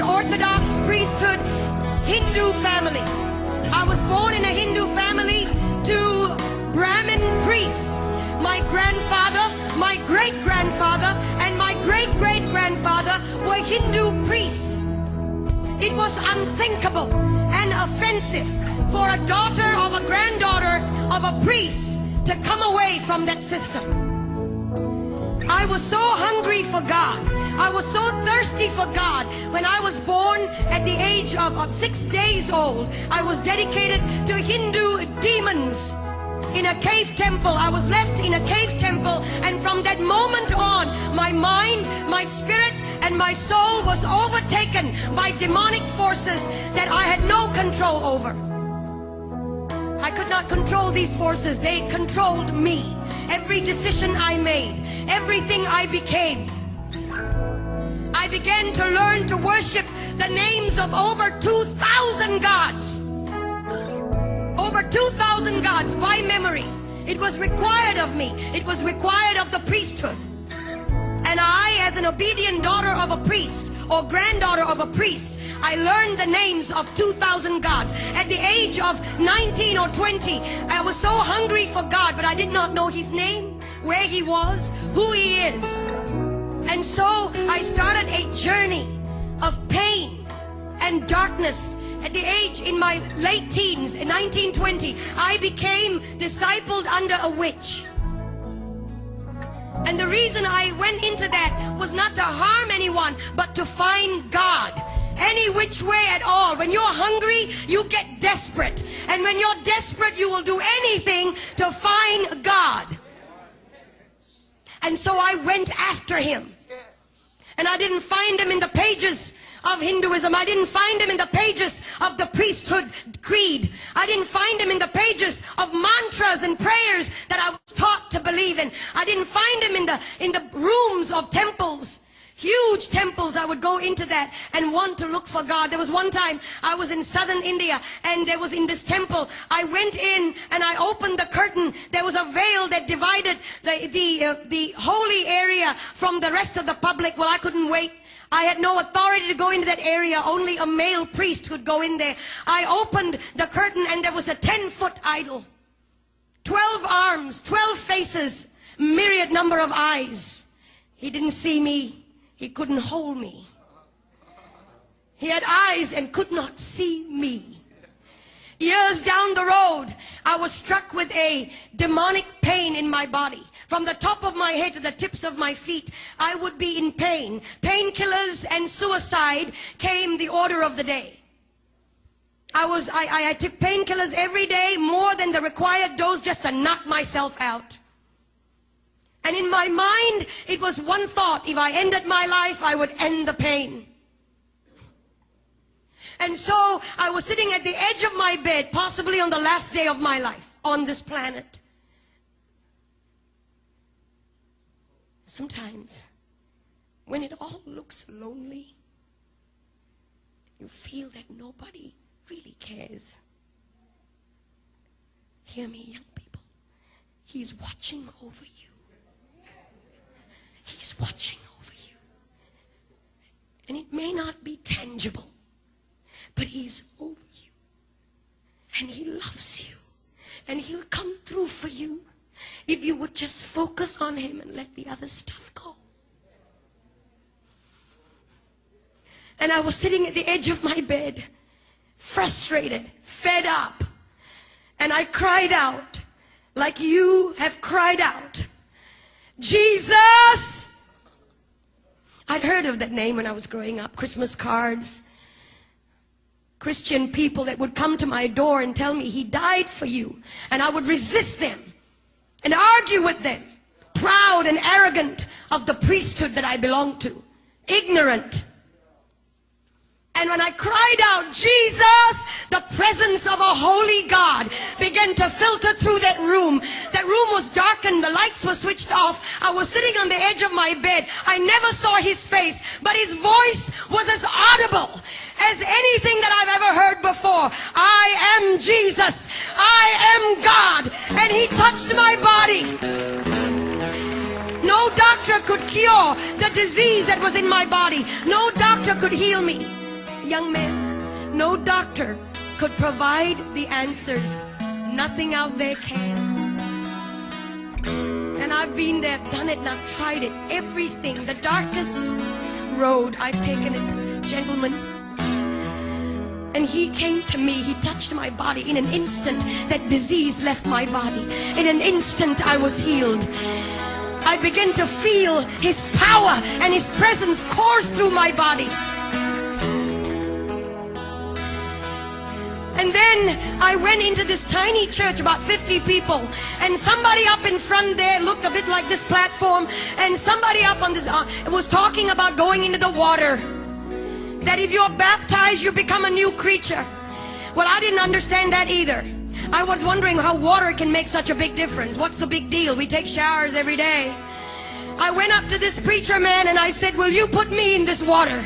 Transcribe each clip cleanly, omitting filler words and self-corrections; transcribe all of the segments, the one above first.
Orthodox priesthood Hindu family. I was born in a Hindu family to Brahmin priests. My grandfather, my great-grandfather, and my great-great-grandfather were Hindu priests. It was unthinkable and offensive for a daughter of a granddaughter of a priest to come away from that system. I was so hungry for God. I was so thirsty for God. When I was born at the age of 6 days old, I was dedicated to Hindu demons in a cave temple. I was left in a cave temple, and from that moment on, my mind, my spirit, and my soul was overtaken by demonic forces that I had no control over. I could not control these forces. They controlled me. Every decision I made, everything I became. I began to learn to worship the names of over 2,000 gods. Over 2,000 gods by memory. It was required of me. It was required of the priesthood. And I, as an obedient daughter of a priest or granddaughter of a priest, I learned the names of 2,000 gods. At the age of 19 or 20, I was so hungry for God, but I did not know His name, where He was, who He is. And so I started a journey of pain and darkness. At the age, in my late teens, in 1920, I became discipled under a witch. And the reason I went into that was not to harm anyone, but to find God. Any which way at all. When you're hungry, you get desperate. And when you're desperate, you will do anything to find God. And so I went after Him. And I didn't find Him in the pages of Hinduism. I didn't find Him in the pages of the priesthood creed. I didn't find Him in the pages of mantras and prayers that I was taught to believe in. I didn't find Him in the rooms of temples. Huge temples. I would go into that and want to look for God. There was one time I was in southern India, and there was in this temple, I went in and I opened the curtain. There was a veil that divided the holy area from the rest of the public. Well, I couldn't wait. I had no authority to go into that area. Only a male priest could go in there. I opened the curtain, and there was a 10-foot idol. 12 arms, 12 faces, myriad number of eyes. He didn't see me. He couldn't hold me. He had eyes and could not see me. Years down the road, I was struck with a demonic pain in my body. From the top of my head to the tips of my feet, I would be in pain. Painkillers and suicide came the order of the day. I took painkillers every day, more than the required dose, just to knock myself out. And in my mind, it was one thought: if I ended my life, I would end the pain. And so I was sitting at the edge of my bed, possibly on the last day of my life on this planet. Sometimes, when it all looks lonely, you feel that nobody really cares. Hear me, young people. He's watching over you. He's watching over you. And it may not be tangible, but He's over you. And He loves you. And He'll come through for you if you would just focus on Him and let the other stuff go. And I was sitting at the edge of my bed, frustrated, fed up. And I cried out, like you have cried out, Jesus! I'd heard of that name when I was growing up. Christmas cards. Christian people that would come to my door and tell me He died for you. And I would resist them and argue with them. Proud and arrogant of the priesthood that I belonged to. Ignorant. And when I cried out, Jesus, the presence of a holy God began to filter through that room. That room was darkened. The lights were switched off. I was sitting on the edge of my bed. I never saw His face, but His voice was as audible as anything that I've ever heard before. I am Jesus. I am God. And He touched my body. No doctor could cure the disease that was in my body. No doctor could heal me. young man, no doctor could provide the answers. Nothing out there can. And I've been there, done it, and I've tried it. Everything, the darkest road, I've taken it. Gentlemen, and he came to me, he touched my body. In an instant, that disease left my body. In an instant, I was healed. I began to feel his power and his presence course through my body. And then I went into this tiny church, about 50 people, and somebody up in front there looked a bit like this platform, and somebody up on this was talking about going into the water. That if you're baptized, you become a new creature. Well, I didn't understand that either. I was wondering how water can make such a big difference. What's the big deal? We take showers every day. I went up to this preacher man and I said, will you put me in this water?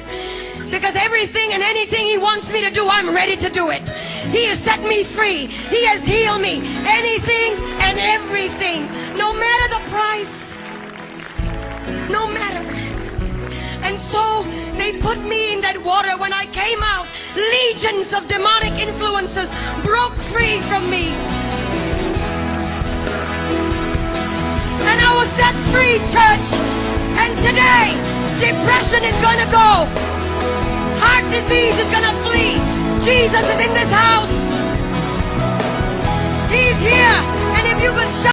Because everything and anything he wants me to do, I'm ready to do it. He has set me free. He has healed me. Anything and everything. No matter the price. No matter. And so they put me in that water. When I came out, legions of demonic influences broke free from me. And I was set free, church. And today, depression is going to go. Heart disease is going to flee. Jesus is in this house. He's here. And if you could shout.